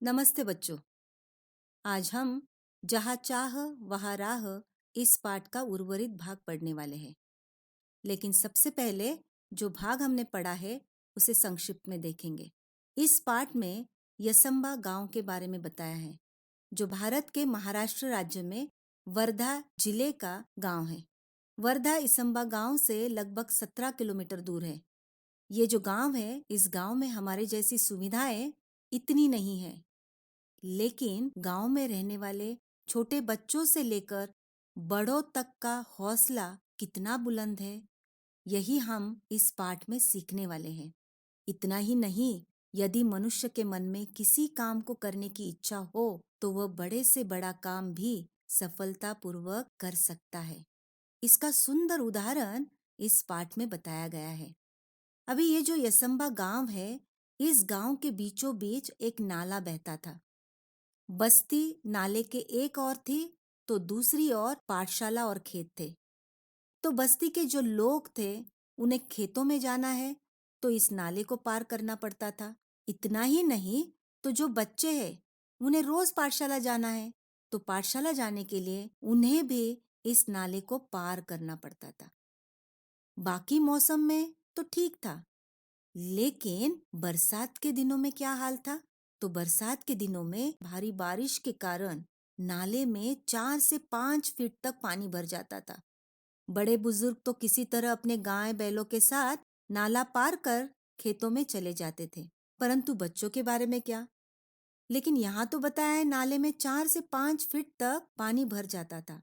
नमस्ते बच्चों। आज हम जहाँ चाह वहाँ राह इस पाठ का उर्वरित भाग पढ़ने वाले हैं। लेकिन सबसे पहले जो भाग हमने पढ़ा है उसे संक्षिप्त में देखेंगे। इस पाठ में यसंबा गांव के बारे में बताया है, जो भारत के महाराष्ट्र राज्य में वर्धा जिले का गांव है। वर्धा इसंबा गांव से लगभग 17 किलोमीटर दूर है। ये जो गांव है, इस गांव में हमारे जैसी सुविधाएं इतनी नहीं है, लेकिन गांव में रहने वाले छोटे बच्चों से लेकर बड़ों तक का हौसला कितना बुलंद है, यही हम इस पाठ में सीखने वाले हैं। इतना ही नहीं, यदि मनुष्य के मन में किसी काम को करने की इच्छा हो तो वह बड़े से बड़ा काम भी सफलतापूर्वक कर सकता है। इसका सुंदर उदाहरण इस पाठ में बताया गया है। अभी ये जो यसंबा गांव है, इस गांव के बीचों बीच एक नाला बहता था। बस्ती नाले के एक ओर थी तो दूसरी ओर पाठशाला और खेत थे। तो बस्ती के जो लोग थे, उन्हें खेतों में जाना है तो इस नाले को पार करना पड़ता था। इतना ही नहीं, तो जो बच्चे हैं उन्हें रोज पाठशाला जाना है तो पाठशाला जाने के लिए उन्हें भी इस नाले को पार करना पड़ता था। बाकी मौसम में तो ठीक था, लेकिन बरसात के दिनों में क्या हाल था? तो बरसात के दिनों में भारी बारिश के कारण नाले में 4 से 5 फीट तक पानी भर जाता था। बड़े बुजुर्ग तो किसी तरह अपने गाय बैलों के साथ नाला पार कर खेतों में चले जाते थे, परंतु बच्चों के बारे में क्या? लेकिन यहाँ तो बताया है, नाले में 4 से 5 फीट तक पानी भर जाता था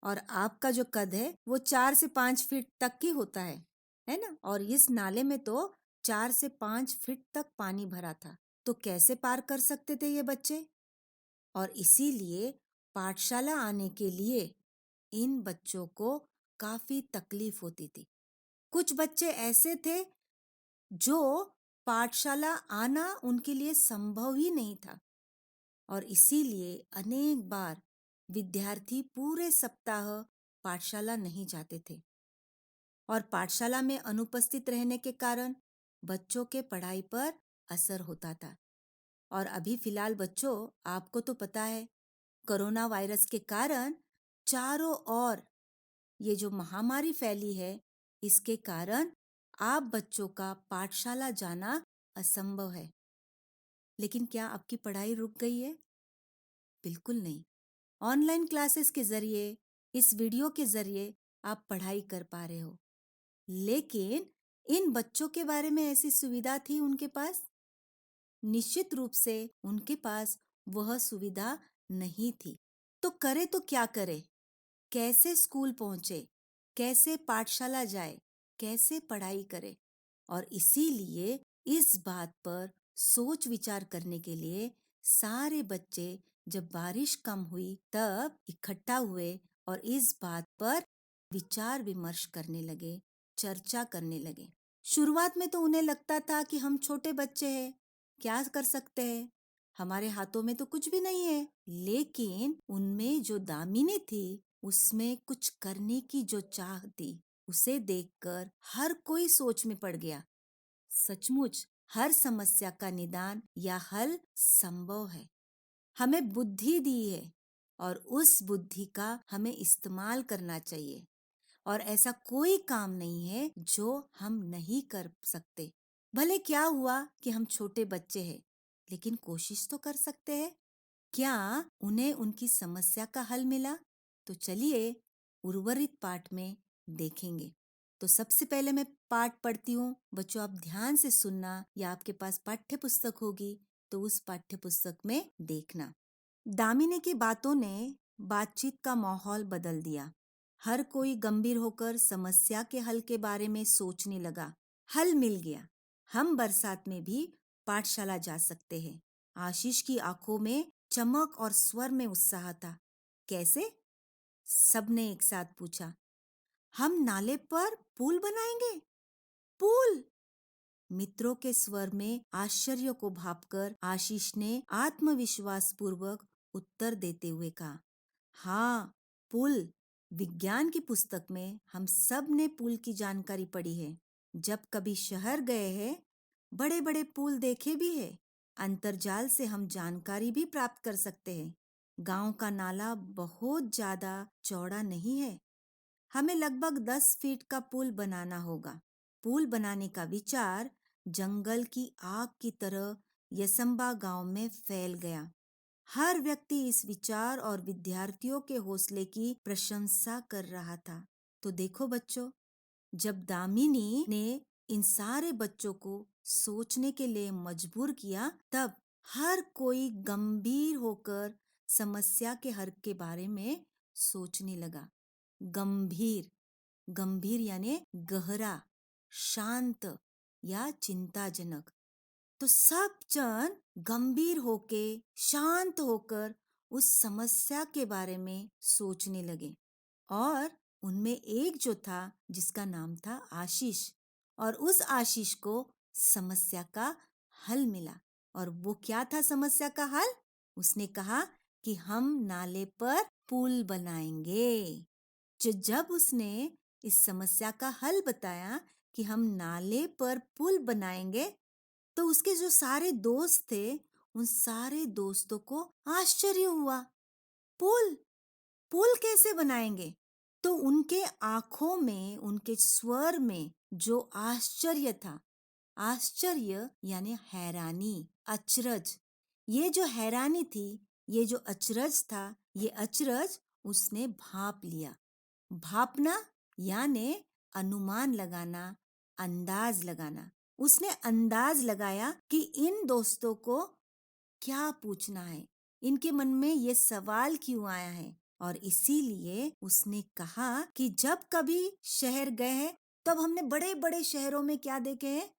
और आपका जो कद है वो 4 से 5 फीट तक ही होता है ना? और इस नाले में तो 4 से 5 फीट तक पानी भरा था, तो कैसे पार कर सकते थे ये बच्चे? और इसीलिए पाठशाला आने के लिए इन बच्चों को काफी तकलीफ होती थी। कुछ बच्चे ऐसे थे जो पाठशाला आना उनके लिए संभव ही नहीं था, और इसीलिए अनेक बार विद्यार्थी पूरे सप्ताह पाठशाला नहीं जाते थे और पाठशाला में अनुपस्थित रहने के कारण बच्चों के पढ़ाई पर असर होता था। और अभी फिलहाल बच्चों, आपको तो पता है, कोरोना वायरस के कारण चारों ओर ये जो महामारी फैली है, इसके कारण आप बच्चों का पाठशाला जाना असंभव है। लेकिन क्या आपकी पढ़ाई रुक गई है? बिल्कुल नहीं। ऑनलाइन क्लासेस के जरिए, इस वीडियो के जरिए आप पढ़ाई कर पा रहे हो, लेकिन इन बच्चों के बारे में ऐसी सुविधा थी उनके पास? निश्चित रूप से उनके पास वह सुविधा नहीं थी। तो करे तो क्या करे? कैसे स्कूल पहुंचे? कैसे पाठशाला जाए? कैसे पढ़ाई करे? और इसीलिए इस बात पर सोच विचार करने के लिए सारे बच्चे जब बारिश कम हुई तब इकट्ठा हुए और इस बात पर विचार विमर्श करने लगे, चर्चा करने लगे। शुरुआत में तो उन्हें लगता था कि हम छोटे बच्चे हैं, क्या कर सकते हैं, हमारे हाथों में तो कुछ भी नहीं है। लेकिन उनमें जो दामिनी थी, उसमें कुछ करने की जो चाह थी, उसे देखकर हर कोई सोच में पड़ गया। सचमुच हर समस्या का निदान या हल संभव है। हमें बुद्धि दी है और उस बुद्धि का हमें इस्तेमाल करना चाहिए, और ऐसा कोई काम नहीं है जो हम नहीं कर सकते। भले क्या हुआ कि हम छोटे बच्चे हैं, लेकिन कोशिश तो कर सकते हैं। क्या उन्हें उनकी समस्या का हल मिला? तो चलिए उर्वरित पाठ में देखेंगे। तो सबसे पहले मैं पाठ पढ़ती हूँ, बच्चों आप ध्यान से सुनना, या आपके पास पाठ्य पुस्तक होगी तो उस पाठ्य पुस्तक में देखना। दामिनी की बातों ने बातचीत का माहौल बदल दिया। हर कोई गंभीर होकर समस्या के हल के बारे में सोचने लगा। हल मिल गया, हम बरसात में भी पाठशाला जा सकते हैं। आशीष की आंखों में चमक और स्वर में उत्साह था। कैसे? सबने एक साथ पूछा। हम नाले पर पुल बनाएंगे। पुल? मित्रों के स्वर में आश्चर्य को भांपकर आशीष ने आत्मविश्वास पूर्वक उत्तर देते हुए कहा, हाँ, पुल। विज्ञान की पुस्तक में हम सब ने पुल की जानकारी पढ़ी है। जब कभी शहर गए हैं, बड़े बड़े पुल देखे भी है, अंतर्जाल से हम जानकारी भी प्राप्त कर सकते हैं। गांव का नाला बहुत ज्यादा चौड़ा नहीं है। हमें लगभग 10 फीट का पुल बनाना होगा। पुल बनाने का विचार जंगल की आग की तरह यसम्बा गांव में फैल गया। हर व्यक्ति इस विचार और विद्यार्थियों के हौसले की प्रशंसा कर रहा था। तो देखो बच्चों, जब दामिनी ने इन सारे बच्चों को सोचने के लिए मजबूर किया, तब हर कोई गंभीर होकर समस्या के हल के बारे में सोचने लगा। गंभीर, गंभीर यानी गहरा, शांत या चिंताजनक। तो सब जन गंभीर होके, शांत होकर उस समस्या के बारे में सोचने लगे। और उनमें एक जो था, जिसका नाम था आशीष, और उस आशीष को समस्या का हल मिला। और वो क्या था समस्या का हल? उसने कहा कि हम नाले पर पुल बनाएंगे। जब उसने इस समस्या का हल बताया कि हम नाले पर पुल बनाएंगे, तो उसके जो सारे दोस्त थे, उन सारे दोस्तों को आश्चर्य हुआ। पुल, पुल कैसे बनाएंगे? तो उनके आंखों में, उनके स्वर में जो आश्चर्य था, आश्चर्य यानी हैरानी, अचरज। ये जो हैरानी थी, ये जो अचरज था, ये अचरज उसने भाप लिया। भापना यानी अनुमान लगाना, अंदाज लगाना। उसने अंदाज लगाया कि इन दोस्तों को क्या पूछना है, इनके मन में ये सवाल क्यों आया है। और इसीलिए उसने कहा कि जब कभी शहर गए हैं, तब हमने बड़े बड़े शहरों में क्या देखे हैं?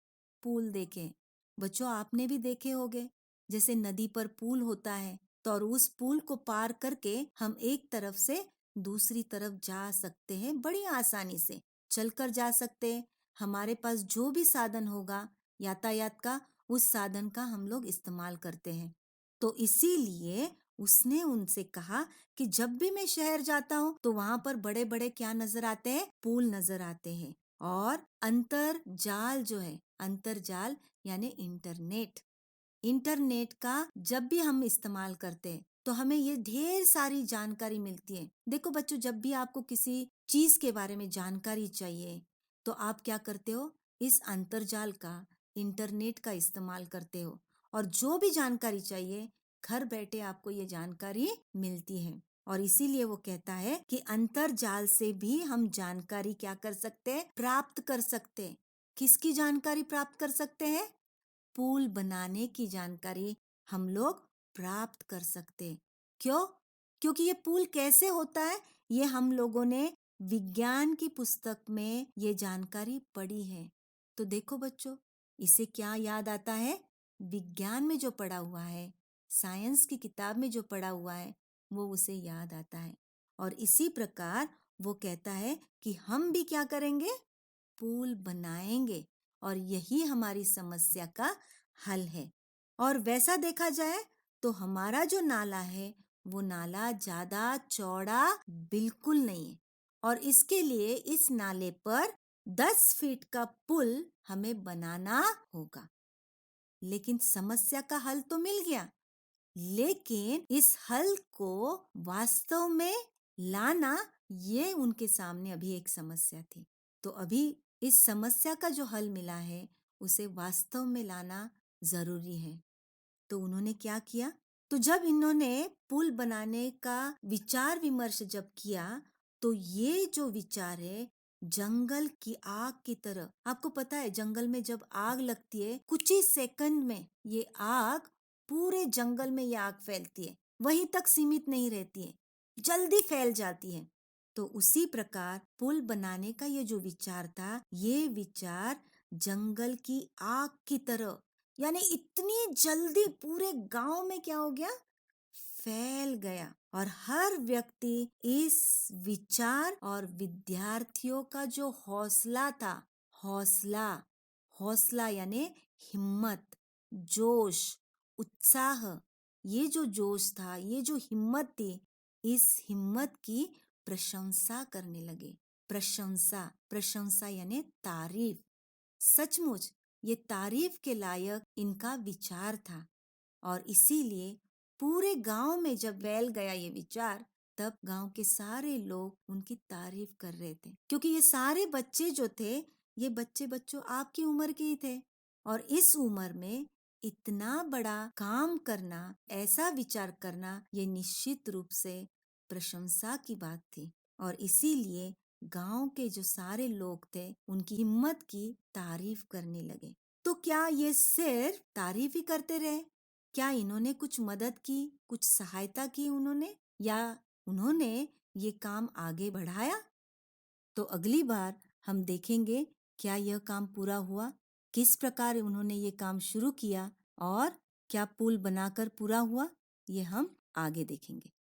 पुल देखे। बच्चों, आपने भी देखे होंगे, जैसे नदी पर पुल होता है, तो और उस पुल को पार करके हम एक तरफ से दूसरी तरफ जा सकते हैं, बड़ी आसानी से चलकर जा सकते हैं। हमारे पास जो भी साधन होगा यातायात का, उस साधन का हम लोग इस्तेमाल करते हैं। तो इसीलिए उसने उनसे कहा कि जब भी मैं शहर जाता हूँ, तो वहां पर बड़े बड़े क्या नजर आते हैं? पुल नजर आते हैं। और अंतरजाल जो है, अंतरजाल यानी इंटरनेट, इंटरनेट का जब भी हम इस्तेमाल करते हैं, तो हमें ये ढेर सारी जानकारी मिलती है। देखो बच्चों, जब भी आपको किसी चीज के बारे में जानकारी चाहिए, तो आप क्या करते हो? इस अंतरजाल का, इंटरनेट का इस्तेमाल करते हो। और जो भी जानकारी चाहिए, घर बैठे आपको ये जानकारी मिलती है। और इसीलिए वो कहता है कि अंतरजाल से भी हम जानकारी क्या कर सकते हैं? प्राप्त कर सकते हैं। किसकी जानकारी प्राप्त कर सकते हैं? पुल बनाने की जानकारी हम लोग प्राप्त कर सकते। क्यों? क्योंकि ये पुल कैसे होता है, ये हम लोगों ने विज्ञान की पुस्तक में ये जानकारी पढ़ी है। तो देखो बच्चों, इसे क्या याद आता है? विज्ञान में जो पढ़ा हुआ है, साइंस की किताब में जो पढ़ा हुआ है, वो उसे याद आता है। और इसी प्रकार वो कहता है कि हम भी क्या करेंगे? पुल बनाएंगे। और यही हमारी समस्या का हल है। और वैसा देखा जाए, तो हमारा जो नाला है, वो नाला ज्यादा चौड़ा बिल्कुल नहीं है। और इसके लिए इस नाले पर 10 फीट का पुल हमें बनाना होगा। लेकिन समस्या का हल तो मिल गया, लेकिन इस हल को वास्तव में लाना, ये उनके सामने अभी एक समस्या थी। तो अभी इस समस्या का जो हल मिला है, उसे वास्तव में लाना जरूरी है। तो उन्होंने क्या किया? तो जब इन्होंने पुल बनाने का विचार विमर्श जब किया, तो ये जो विचार है, जंगल की आग की तरह, आपको पता है जंगल में जब आग लगती है, कुछ ही सेकंड में ये आग पूरे जंगल में ये आग फैलती है, वहीं तक सीमित नहीं रहती है, जल्दी फैल जाती है। तो उसी प्रकार पुल बनाने का ये जो विचार था, ये विचार जंगल की आग की तरह, यानी इतनी जल्दी पूरे गांव में क्या हो गया? फैल गया। और हर व्यक्ति इस विचार और विद्यार्थियों का जो हौसला था, हौसला, हौसला यानी हिम्मत, जोश, उत्साह, ये जो जोश था, ये जो हिम्मत थी, इस हिम्मत की प्रशंसा करने लगे। प्रशंसा, प्रशंसा यानी तारीफ। सचमुच ये तारीफ के लायक इनका विचार था। और इसीलिए पूरे गांव में जब फैल गया ये विचार, तब गांव के सारे लोग उनकी तारीफ कर रहे थे, क्योंकि ये सारे बच्चे जो थे, ये बच्चे बच्चों आपकी उम्र के ही थे। और इस उम्र में इतना बड़ा काम करना, ऐसा विचार करना, ये निश्चित रूप से प्रशंसा की बात थी। और इसीलिए गांव के जो सारे लोग थे, उनकी हिम्मत की तारीफ करने लगे। तो क्या ये सिर्फ तारीफ ही करते रहे? क्या इन्होंने कुछ मदद की, कुछ सहायता की उन्होंने, या उन्होंने ये काम आगे बढ़ाया? तो अगली बार हम देखेंगे क्या यह काम पूरा हुआ, किस प्रकार उन्होंने ये काम शुरू किया, और क्या पुल बनाकर पूरा हुआ, ये हम आगे देखेंगे।